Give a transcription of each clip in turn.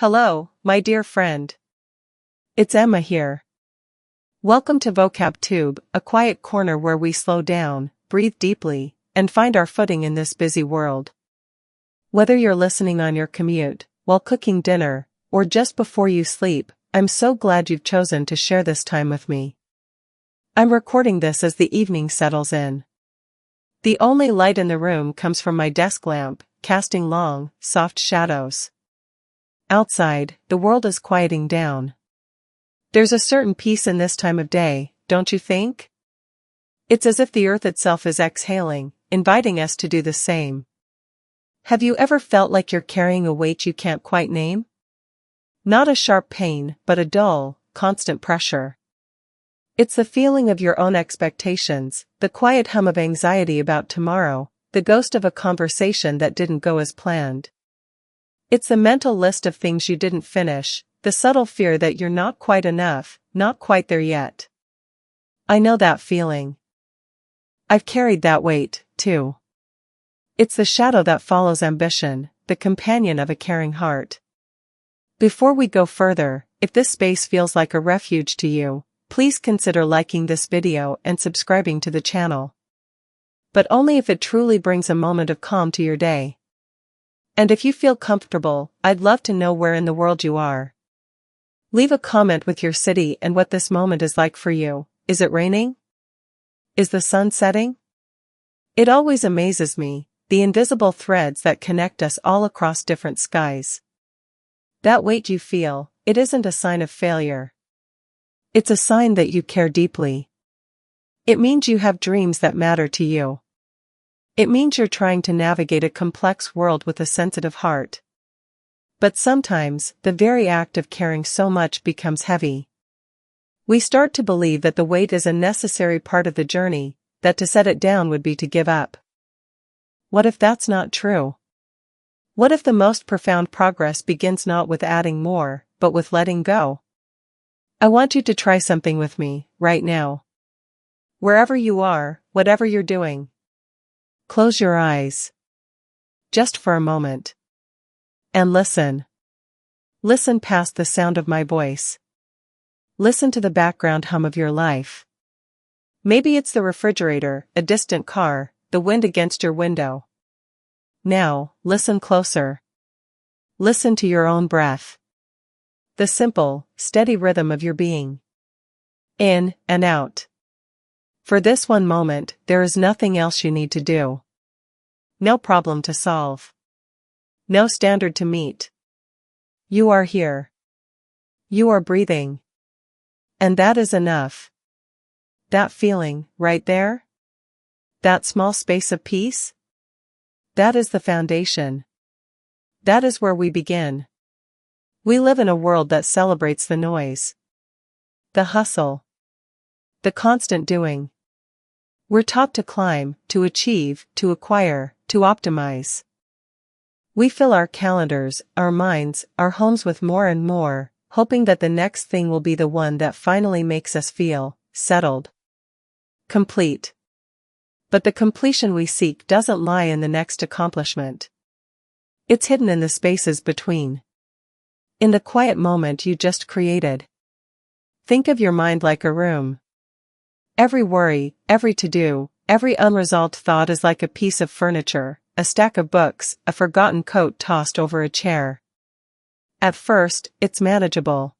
Hello, my dear friend. It's Emma here. Welcome to Vocab Tube, a quiet corner where we slow down, breathe deeply, and find our footing in this busy world. Whether you're listening on your commute, while cooking dinner, or just before you sleep, I'm so glad you've chosen to share this time with me. I'm recording this as the evening settles in. The only light in the room comes from my desk lamp, casting long, soft shadows. Outside, the world is quieting down. There's a certain peace in this time of day, don't you think? It's as if the earth itself is exhaling, inviting us to do the same. Have you ever felt like you're carrying a weight you can't quite name? Not a sharp pain, but a dull, constant pressure. It's the feeling of your own expectations, the quiet hum of anxiety about tomorrow, the ghost of a conversation that didn't go as planned. It's the mental list of things you didn't finish, the subtle fear that you're not quite enough, not quite there yet. I know that feeling. I've carried that weight, too. It's the shadow that follows ambition, the companion of a caring heart. Before we go further, if this space feels like a refuge to you, please consider liking this video and subscribing to the channel. But only if it truly brings a moment of calm to your day. And if you feel comfortable, I'd love to know where in the world you are. Leave a comment with your city and what this moment is like for you. Is it raining? Is the sun setting? It always amazes me, the invisible threads that connect us all across different skies. That weight you feel, it isn't a sign of failure. It's a sign that you care deeply. It means you have dreams that matter to you. It means you're trying to navigate a complex world with a sensitive heart. But sometimes, the very act of caring so much becomes heavy. We start to believe that the weight is a necessary part of the journey, that to set it down would be to give up. What if that's not true? What if the most profound progress begins not with adding more, but with letting go? I want you to try something with me, right now. Wherever you are, whatever you're doing. Close your eyes. Just for a moment. And listen. Listen past the sound of my voice. Listen to the background hum of your life. Maybe it's the refrigerator, a distant car, the wind against your window. Now, listen closer. Listen to your own breath. The simple, steady rhythm of your being. In and out. For this one moment, there is nothing else you need to do. No problem to solve. No standard to meet. You are here. You are breathing. And that is enough. That feeling, right there? That small space of peace? That is the foundation. That is where we begin. We live in a world that celebrates the noise. The hustle. The constant doing. We're taught to climb, to achieve, to acquire, to optimize. We fill our calendars, our minds, our homes with more and more, hoping that the next thing will be the one that finally makes us feel settled. Complete. But the completion we seek doesn't lie in the next accomplishment. It's hidden in the spaces between. In the quiet moment you just created. Think of your mind like a room. Every worry, every to-do, every unresolved thought is like a piece of furniture, a stack of books, a forgotten coat tossed over a chair. At first, it's manageable.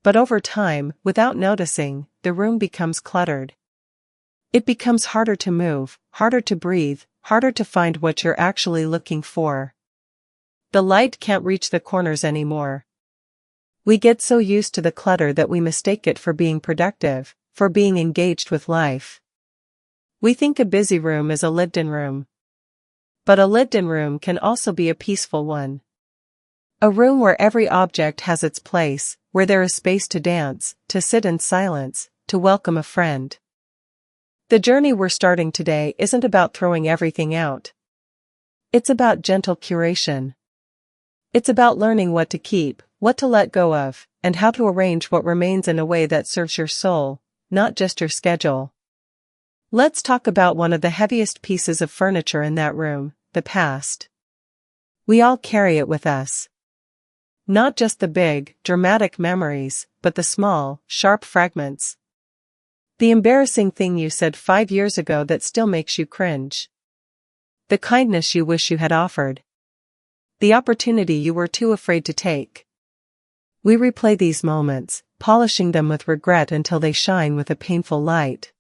But over time, without noticing, the room becomes cluttered. It becomes harder to move, harder to breathe, harder to find what you're actually looking for. The light can't reach the corners anymore. We get so used to the clutter that we mistake it for being productive, for being engaged with life. We think a busy room is a lived-in room. But a lived-in room can also be a peaceful one. A room where every object has its place, where there is space to dance, to sit in silence, to welcome a friend. The journey we're starting today isn't about throwing everything out. It's about gentle curation. It's about learning what to keep, what to let go of, and how to arrange what remains in a way that serves your soul, not just your schedule. Let's talk about one of the heaviest pieces of furniture in that room, the past. We all carry it with us. Not just the big, dramatic memories, but the small, sharp fragments. The embarrassing thing you said 5 years ago that still makes you cringe. The kindness you wish you had offered. The opportunity you were too afraid to take. We replay these moments, polishing them with regret until they shine with a painful light.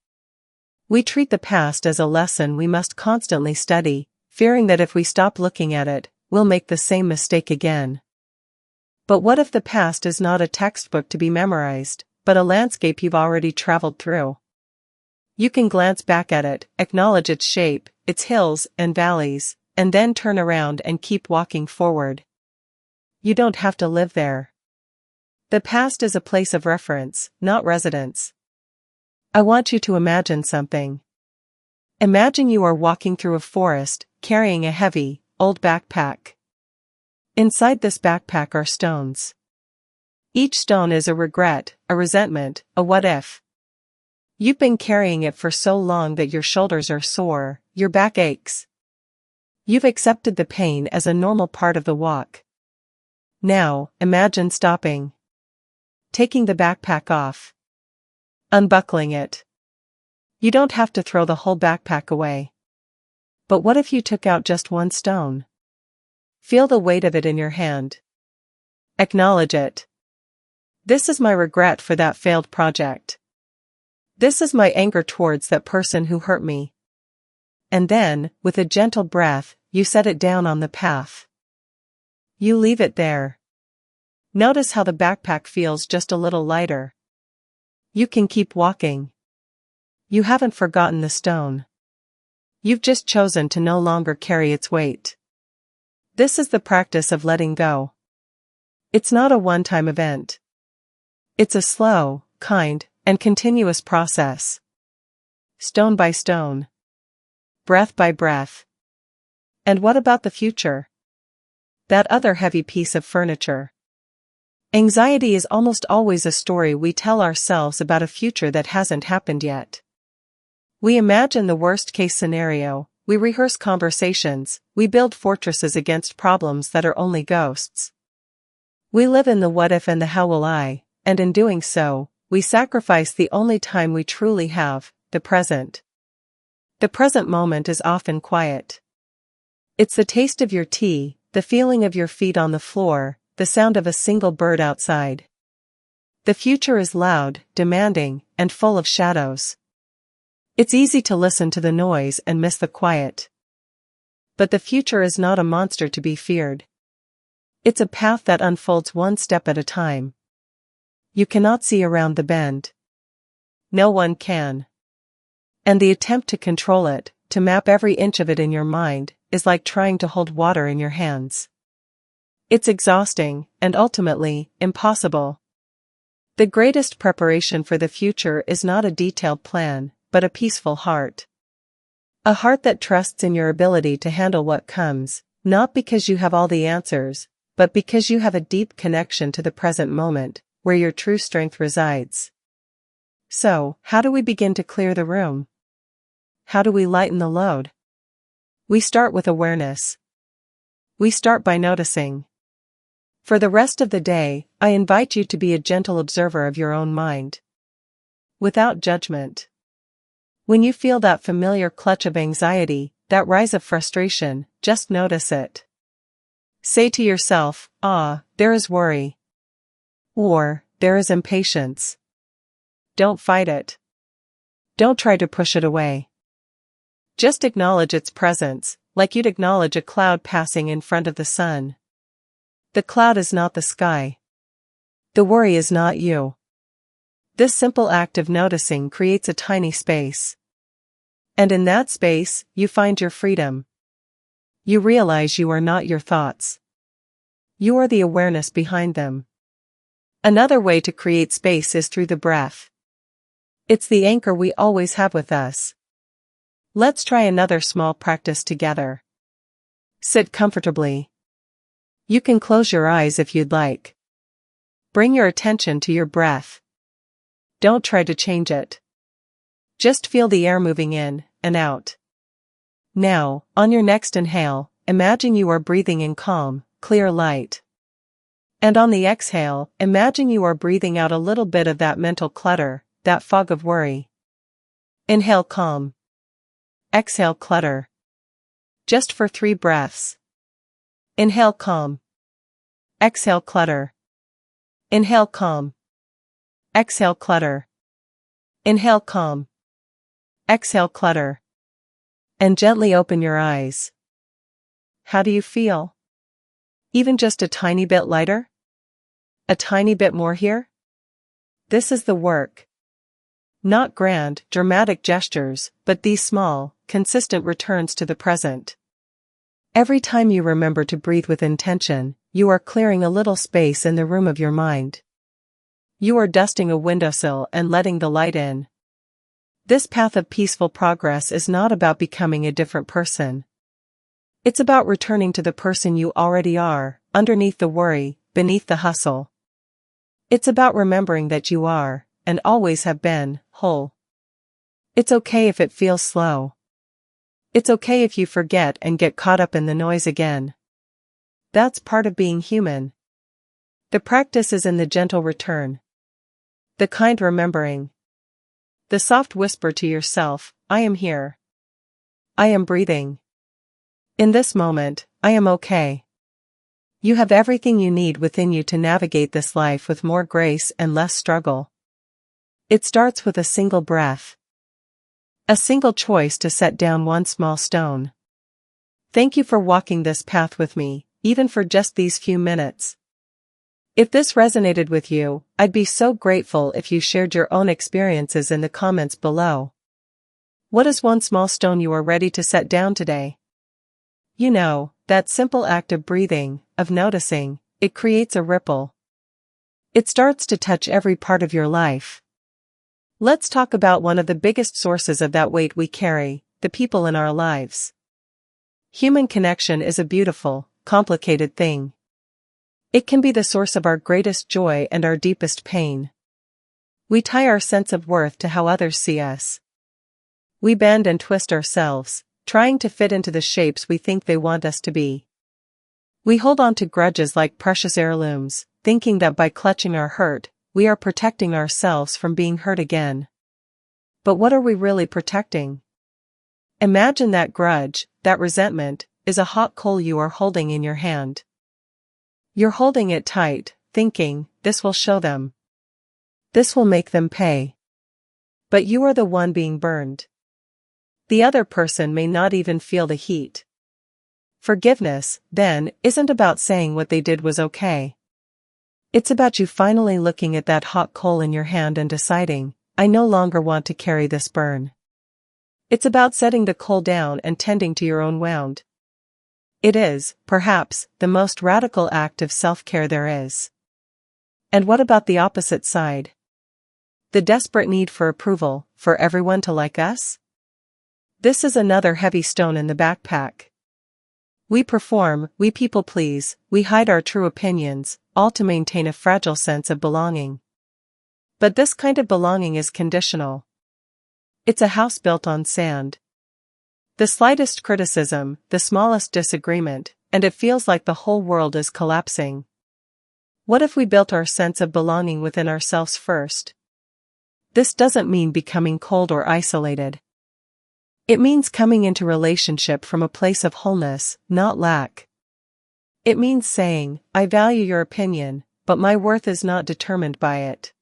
We treat the past as a lesson we must constantly study, fearing that if we stop looking at it, we'll make the same mistake again. But what if the past is not a textbook to be memorized, but a landscape you've already traveled through? You can glance back at it, acknowledge its shape, its hills and valleys, and then turn around and keep walking forward. You don't have to live there. The past is a place of reference, not residence. I want you to imagine something. Imagine you are walking through a forest, carrying a heavy, old backpack. Inside this backpack are stones. Each stone is a regret, a resentment, a what if. You've been carrying it for so long that your shoulders are sore, your back aches. You've accepted the pain as a normal part of the walk. Now, imagine stopping. Taking the backpack off. Unbuckling it. You don't have to throw the whole backpack away. But what if you took out just one stone? Feel the weight of it in your hand. Acknowledge it. This is my regret for that failed project. This is my anger towards that person who hurt me. And then, with a gentle breath, you set it down on the path. You leave it there. Notice how the backpack feels just a little lighter. You can keep walking. You haven't forgotten the stone. You've just chosen to no longer carry its weight. This is the practice of letting go. It's not a one-time event. It's a slow, kind, and continuous process. Stone by stone. Breath by breath. And what about the future? That other heavy piece of furniture. Anxiety is almost always a story we tell ourselves about a future that hasn't happened yet. We imagine the worst-case scenario, we rehearse conversations, we build fortresses against problems that are only ghosts. We live in the what if and the how will I, and in doing so, we sacrifice the only time we truly have, the present. The present moment is often quiet. It's the taste of your tea, the feeling of your feet on the floor, the sound of a single bird outside. The future is loud, demanding, and full of shadows. It's easy to listen to the noise and miss the quiet. But the future is not a monster to be feared. It's a path that unfolds one step at a time. You cannot see around the bend. No one can. And the attempt to control it, to map every inch of it in your mind, is like trying to hold water in your hands. It's exhausting, and ultimately, impossible. The greatest preparation for the future is not a detailed plan, but a peaceful heart. A heart that trusts in your ability to handle what comes, not because you have all the answers, but because you have a deep connection to the present moment, where your true strength resides. So, how do we begin to clear the room? How do we lighten the load? We start with awareness. We start by noticing. For the rest of the day, I invite you to be a gentle observer of your own mind. Without judgment. When you feel that familiar clutch of anxiety, that rise of frustration, just notice it. Say to yourself, there is worry. Or, there is impatience. Don't fight it. Don't try to push it away. Just acknowledge its presence, like you'd acknowledge a cloud passing in front of the sun. The cloud is not the sky. The worry is not you. This simple act of noticing creates a tiny space. And in that space, you find your freedom. You realize you are not your thoughts. You are the awareness behind them. Another way to create space is through the breath. It's the anchor we always have with us. Let's try another small practice together. Sit comfortably. You can close your eyes if you'd like. Bring your attention to your breath. Don't try to change it. Just feel the air moving in and out. Now, on your next inhale, imagine you are breathing in calm, clear light. And on the exhale, imagine you are breathing out a little bit of that mental clutter, that fog of worry. Inhale calm. Exhale clutter. Just for 3 breaths. Inhale calm. Exhale clutter. Inhale calm. Exhale clutter. Inhale calm. Exhale clutter. And gently open your eyes. How do you feel? Even just a tiny bit lighter? A tiny bit more here? This is the work. Not grand, dramatic gestures, but these small, consistent returns to the present. Every time you remember to breathe with intention, you are clearing a little space in the room of your mind. You are dusting a windowsill and letting the light in. This path of peaceful progress is not about becoming a different person. It's about returning to the person you already are, underneath the worry, beneath the hustle. It's about remembering that you are, and always have been, whole. It's okay if it feels slow. It's okay if you forget and get caught up in the noise again. That's part of being human. The practice is in the gentle return. The kind remembering. The soft whisper to yourself, I am here. I am breathing. In this moment, I am okay. You have everything you need within you to navigate this life with more grace and less struggle. It starts with a single breath. A single choice to set down one small stone. Thank you for walking this path with me, even for just these few minutes. If this resonated with you, I'd be so grateful if you shared your own experiences in the comments below. What is one small stone you are ready to set down today? You know, that simple act of breathing, of noticing, it creates a ripple. It starts to touch every part of your life. Let's talk about one of the biggest sources of that weight we carry, the people in our lives. Human connection is a beautiful, complicated thing. It can be the source of our greatest joy and our deepest pain. We tie our sense of worth to how others see us. We bend and twist ourselves, trying to fit into the shapes we think they want us to be. We hold on to grudges like precious heirlooms, thinking that by clutching our hurt, we are protecting ourselves from being hurt again. But what are we really protecting? Imagine that grudge, that resentment, is a hot coal you are holding in your hand. You're holding it tight, thinking, this will show them. This will make them pay. But you are the one being burned. The other person may not even feel the heat. Forgiveness, then, isn't about saying what they did was okay. It's about you finally looking at that hot coal in your hand and deciding, I no longer want to carry this burn. It's about setting the coal down and tending to your own wound. It is, perhaps, the most radical act of self-care there is. And what about the opposite side? The desperate need for approval, for everyone to like us? This is another heavy stone in the backpack. We perform, we people please, we hide our true opinions, all to maintain a fragile sense of belonging. But this kind of belonging is conditional. It's a house built on sand. The slightest criticism, the smallest disagreement, and it feels like the whole world is collapsing. What if we built our sense of belonging within ourselves first? This doesn't mean becoming cold or isolated. It means coming into relationship from a place of wholeness, not lack. It means saying, I value your opinion, but my worth is not determined by it.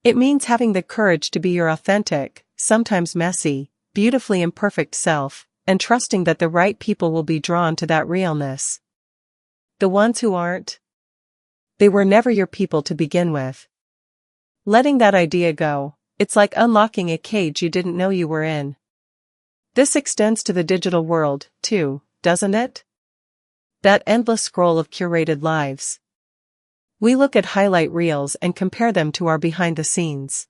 It means having the courage to be your authentic, sometimes messy, beautifully imperfect self, and trusting that the right people will be drawn to that realness. The ones who aren't? They were never your people to begin with. Letting that idea go, it's like unlocking a cage you didn't know you were in. This extends to the digital world, too, doesn't it? That endless scroll of curated lives. We look at highlight reels and compare them to our behind the scenes.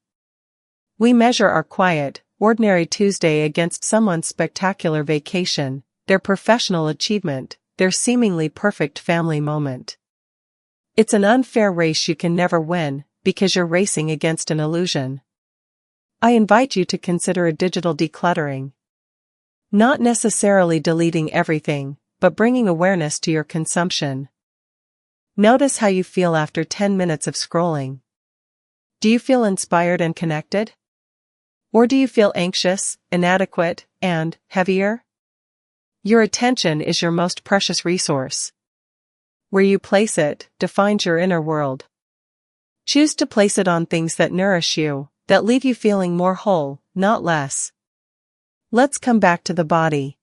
We measure our quiet, ordinary Tuesday against someone's spectacular vacation, their professional achievement, their seemingly perfect family moment. It's an unfair race you can never win, because you're racing against an illusion. I invite you to consider a digital decluttering. Not necessarily deleting everything, but bringing awareness to your consumption. Notice how you feel after 10 minutes of scrolling. Do you feel inspired and connected? Or do you feel anxious, inadequate, and heavier? Your attention is your most precious resource. Where you place it defines your inner world. Choose to place it on things that nourish you, that leave you feeling more whole, not less. Let's come back to the body.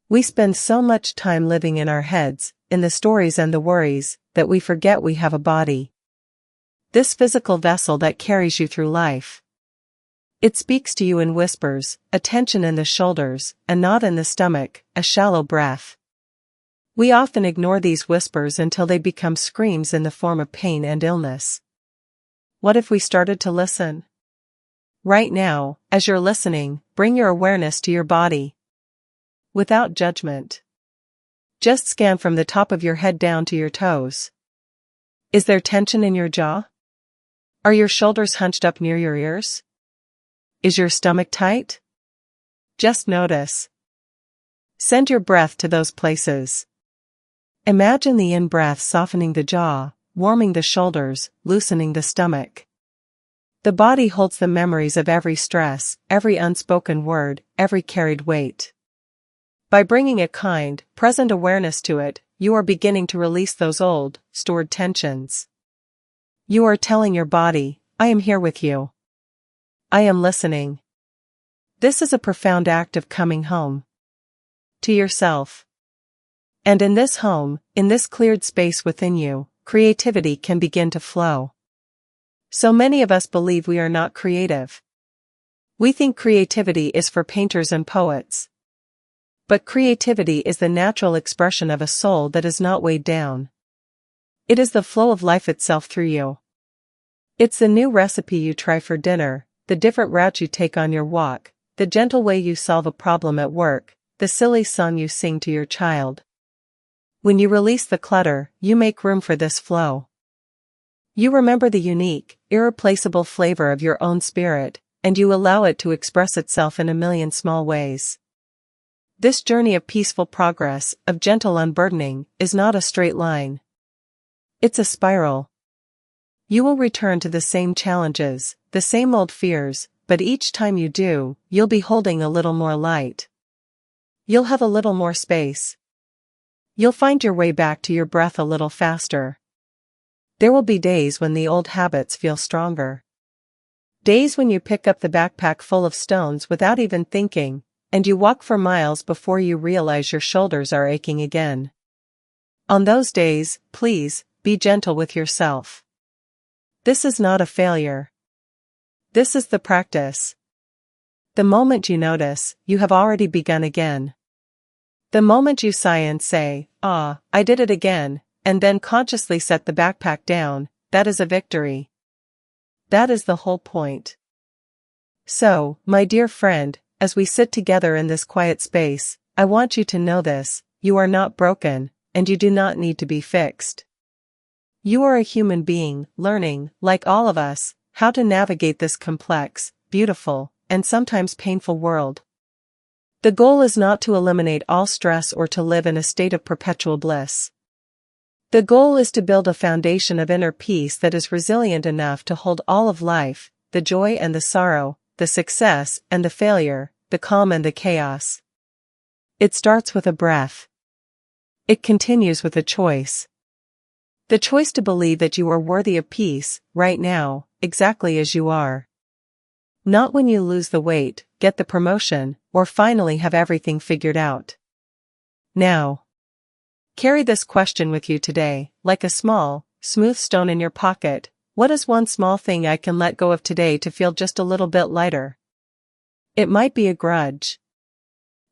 We spend so much time living in our heads, in the stories and the worries, that we forget we have a body. This physical vessel that carries you through life. It speaks to you in whispers, a tension in the shoulders, a knot in the stomach, a shallow breath. We often ignore these whispers until they become screams in the form of pain and illness. What if we started to listen? Right now, as you're listening, bring your awareness to your body. Without judgment. Just scan from the top of your head down to your toes. Is there tension in your jaw? Are your shoulders hunched up near your ears? Is your stomach tight? Just notice. Send your breath to those places. Imagine the in-breath softening the jaw, warming the shoulders, loosening the stomach. The body holds the memories of every stress, every unspoken word, every carried weight. By bringing a kind, present awareness to it, you are beginning to release those old, stored tensions. You are telling your body, I am here with you. I am listening. This is a profound act of coming home. To yourself. And in this home, in this cleared space within you, creativity can begin to flow. So many of us believe we are not creative. We think creativity is for painters and poets. But creativity is the natural expression of a soul that is not weighed down. It is the flow of life itself through you. It's the new recipe you try for dinner, the different route you take on your walk, the gentle way you solve a problem at work, the silly song you sing to your child. When you release the clutter, you make room for this flow. You remember the unique, irreplaceable flavor of your own spirit, and you allow it to express itself in a million small ways. This journey of peaceful progress, of gentle unburdening, is not a straight line. It's a spiral. You will return to the same challenges, the same old fears, but each time you do, you'll be holding a little more light. You'll have a little more space. You'll find your way back to your breath a little faster. There will be days when the old habits feel stronger. Days when you pick up the backpack full of stones without even thinking, and you walk for miles before you realize your shoulders are aching again. On those days, please, be gentle with yourself. This is not a failure. This is the practice. The moment you notice, you have already begun again. The moment you sigh and say, "Ah, I did it again," and then consciously set the backpack down, that is a victory. That is the whole point. So, my dear friend, as we sit together in this quiet space, I want you to know this: you are not broken, and you do not need to be fixed. You are a human being, learning, like all of us, how to navigate this complex, beautiful, and sometimes painful world. The goal is not to eliminate all stress or to live in a state of perpetual bliss. The goal is to build a foundation of inner peace that is resilient enough to hold all of life, the joy and the sorrow, the success and the failure, the calm and the chaos. It starts with a breath. It continues with a choice. The choice to believe that you are worthy of peace, right now, exactly as you are. Not when you lose the weight, get the promotion, or finally have everything figured out. Now. Carry this question with you today, like a small, smooth stone in your pocket. What is one small thing I can let go of today to feel just a little bit lighter? It might be a grudge.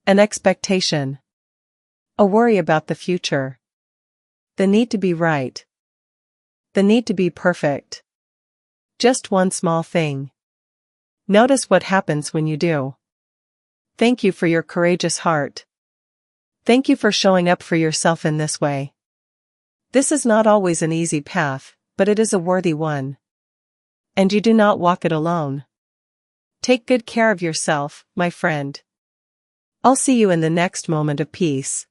An expectation. A worry about the future. The need to be right. The need to be perfect. Just one small thing. Notice what happens when you do. Thank you for your courageous heart. Thank you for showing up for yourself in this way. This is not always an easy path, but it is a worthy one. And you do not walk it alone. Take good care of yourself, my friend. I'll see you in the next moment of peace.